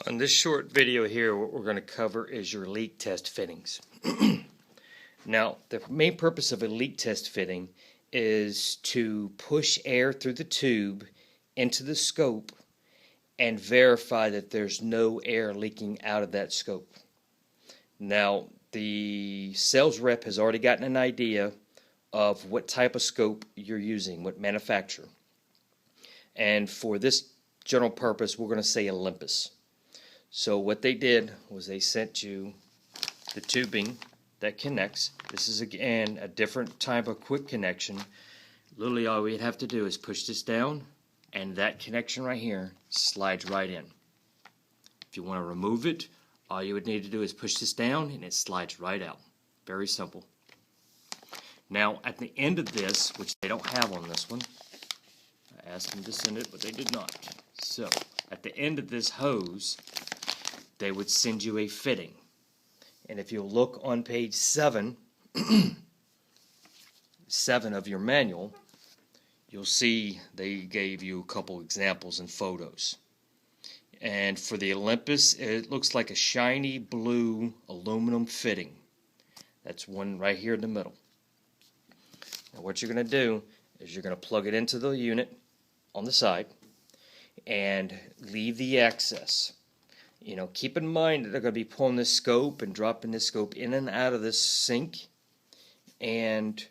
On this short video here, what we're going to cover is your leak test fittings. Now, the main purpose of a leak test fitting is to push air through the tube into the scope and verify that there's no air leaking out of that scope. Now, the sales rep has already gotten an idea of what type of scope you're using, what manufacturer. And for this general purpose, we're going to say Olympus. So what they did was they sent you the tubing that connects. This is again a different type of quick connection. Literally all we'd have to do is push this down and that connection right here slides right in. If you want to remove it, all you would need to do is push this down and it slides right out. Very simple. Now at the end of this, which they don't have on this one, I asked them to send it but they did not. So at the end of this hose, they would send you a fitting. And if you look on page 7 of your manual, you'll see they gave you a couple examples and photos. And for the Olympus, it looks like a shiny blue aluminum fitting. That's one right here in the middle. Now what you're going to do is you're going to plug it into the unit on the side and leave the access. You know, keep in mind that they're going to be pulling this scope and dropping this scope in and out of this sink. And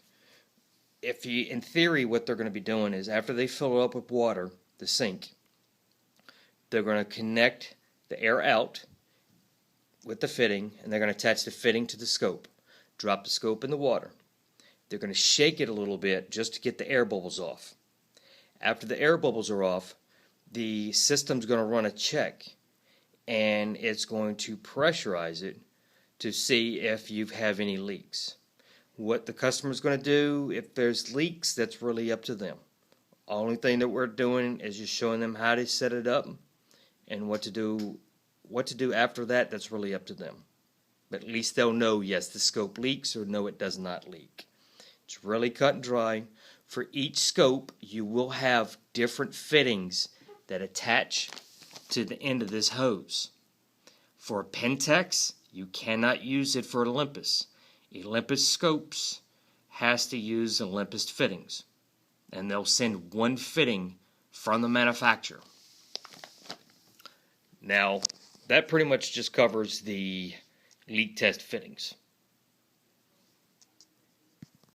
if you, in theory, what they're going to be doing is after they fill it up with water, the sink, they're going to connect the air out with the fitting, and they're going to attach the fitting to the scope. Drop the scope in the water. They're going to shake it a little bit just to get the air bubbles off. After the air bubbles are off, the system's going to run a check, and it's going to pressurize it to see if you have any leaks. What the customer's going to do, if there's leaks, that's really up to them. Only thing that we're doing is just showing them how to set it up and what to do after that. That's really up to them. But at least they'll know, yes, the scope leaks, or no, it does not leak. It's really cut and dry. For each scope, you will have different fittings that attach to the end of this hose. For Pentex, you cannot use it for Olympus. Olympus scopes has to use Olympus fittings, and they'll send one fitting from the manufacturer. Now, that pretty much just covers the leak test fittings.